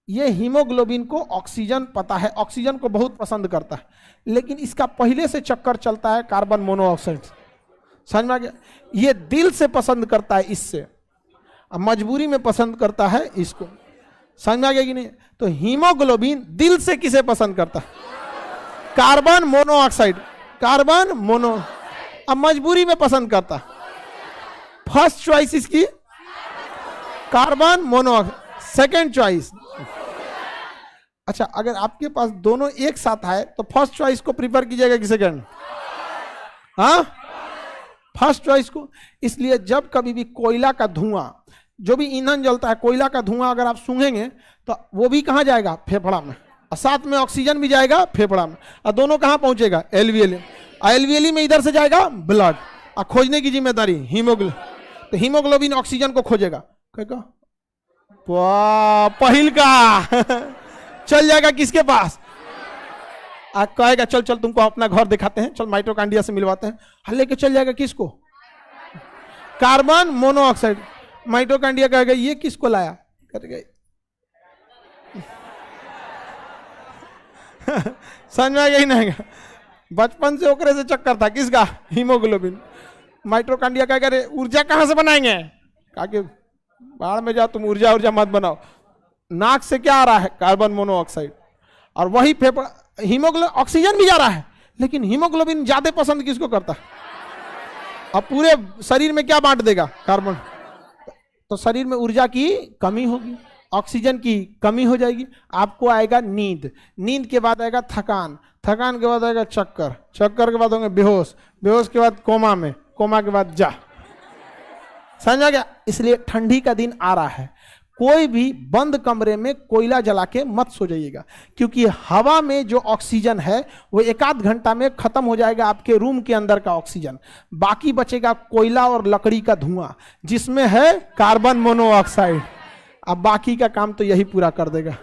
ये हीमोग्लोबिन को ऑक्सीजन पता है, ऑक्सीजन को बहुत पसंद करता है, लेकिन इसका पहले से चक्कर चलता है कार्बन मोनोऑक्साइड। समझ में आ गया? ये दिल से पसंद करता है इससे, अब मजबूरी में पसंद करता है इसको। समझ में आ गया कि नहीं? तो हीमोग्लोबिन दिल से किसे पसंद करता है? Carbon monoxide, carbon mono. अब मजबूरी में पसंद करता, फर्स्ट चॉइस इसकी कार्बन मोनोऑक्साइड, सेकंड चॉइस। अच्छा, अगर आपके पास दोनों एक साथ आए तो फर्स्ट चॉइस को प्रीफर कीजिएगा कि सेकंड? हाँ, फर्स्ट चॉइस को। इसलिए जब कभी भी कोयला का धुआं, जो भी ईंधन जलता है, कोयला का धुआं अगर आप सूंघेंगे तो वो भी कहां जाएगा? फेफड़ा में, और साथ में ऑक्सीजन भी जाएगा फेफड़ा में, और दोनों कहां पहुंचेगा? एलवीएली। एलवीएली में इधर से जाएगा ब्लड, और खोजने की जिम्मेदारी हीमोग्लोबिन। तो हीमोग्लोबिन ऑक्सीजन को खोजेगा, कहेगा पहिल का चल जाएगा किसके पास? कहेगा चल चल तुमको अपना घर दिखाते हैं, चल माइटोकॉन्ड्रिया से मिलवाते हैं, लेके चल जाएगा किसको? Carbon monoxide. माइटोकॉन्ड्रिया कहेगा ये किसको लाया? करेगा समझ में आ गया नहीं? बचपन से ओकरे से चक्कर था, किसका? हीमोग्लोबिन। माइटोकॉन्ड्रिया कहेगा रे ऊर्जा कहां से बनाएंगे? कहा कि बाहर में जाओ तुम, ऊर्जा ऊर्जा मत बनाओ। नाक से क्या आ रहा है? Carbon monoxide. और वही फेफड़ा, हीमोग्लोबिन, ऑक्सीजन भी जा रहा है, लेकिन हीमोग्लोबिन ज्यादा पसंद किसको करता है? अब पूरे शरीर में क्या बांट देगा? कार्बन। तो शरीर में ऊर्जा की कमी होगी, ऑक्सीजन की कमी हो जाएगी, आपको आएगा नींद, नींद के बाद आएगा थकान, थकान के बाद आएगा चक्कर, चक्कर के बाद होंगे बेहोश, बेहोश के बाद कोमा में, कोमा के बाद जा। समझ आ गया? इसलिए ठंडी का दिन आ रहा है, कोई भी बंद कमरे में कोयला जला के मत सो जाइएगा, क्योंकि हवा में जो ऑक्सीजन है वो एक आध घंटा में खत्म हो जाएगा, आपके रूम के अंदर का ऑक्सीजन। बाकी बचेगा कोयला और लकड़ी का धुआं, जिसमें है कार्बन मोनोऑक्साइड। अब बाकी का काम तो यही पूरा कर देगा।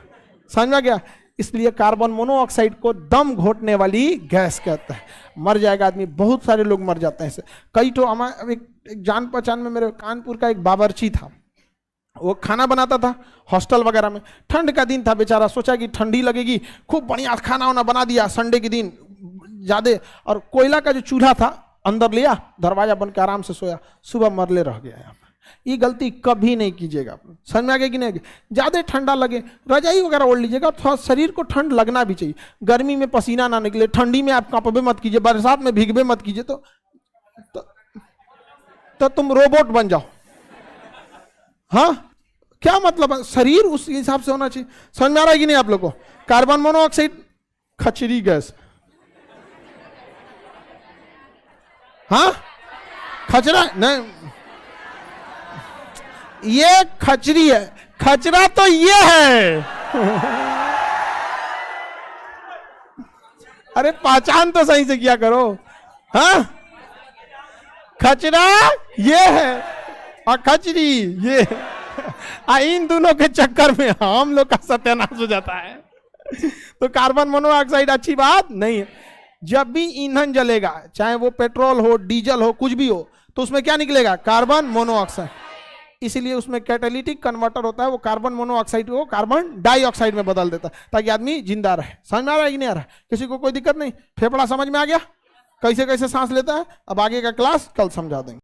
समझ में गया? इसलिए कार्बन मोनोऑक्साइड को दम घोटने वाली गैस कहते हैं। मर जाएगा आदमी, बहुत सारे लोग मर जाते हैं इससे। कई तो हमारे एक जान पहचान में मेरे कानपुर का एक बावर्ची था, वो खाना बनाता था हॉस्टल वगैरह में। ठंड का दिन था, बेचारा सोचा कि ठंडी लगेगी, खूब बढ़िया खाना वाना बना दिया संडे के दिन ज्यादा, और कोयला का जो चूल्हा था अंदर लिया, दरवाजा बंद के आराम से सोया, सुबह मरले रह गया। यहाँ पर ये गलती कभी नहीं कीजिएगा। समझ में आ गया कि नहीं? ज्यादा ठंडा लगे रजाई वगैरह ओढ़ लीजिएगा, थोड़ा शरीर को ठंड लगना भी चाहिए। गर्मी में पसीना ना निकले, ठंडी में आप कांपबे मत कीजिए, बरसात में भीगबे मत कीजिए, तो तुम रोबोट बन जाओ। हाँ, क्या मतलब है? शरीर उस हिसाब से होना चाहिए। समझ में आ रहा है कि नहीं आप लोग को? कार्बन मोनोऑक्साइड खचरी गैस, हाँ खचरा नहीं, ये खचरी है, खचरा तो ये है। अरे पहचान तो सही से किया करो। हाँ, खचरा ये है और खचरी ये है। इन दोनों के चक्कर में हम लोग का सत्यानाश हो जाता है। तो कार्बन मोनोऑक्साइड अच्छी बात नहीं है। जब भी ईंधन जलेगा, चाहे वो पेट्रोल हो, डीजल हो, कुछ भी हो, तो उसमें क्या निकलेगा? Carbon monoxide. इसलिए उसमें कैटालिटिक कन्वर्टर होता है, वो कार्बन मोनोऑक्साइड को कार्बन डाइऑक्साइड में बदल देता है, ताकि आदमी जिंदा रहे। समझ में आ रहा है कि नहीं आ रहा है? किसी को कोई दिक्कत नहीं? फेफड़ा समझ में आ गया कैसे कैसे सांस लेता है? अब आगे का क्लास कल समझा देंगे।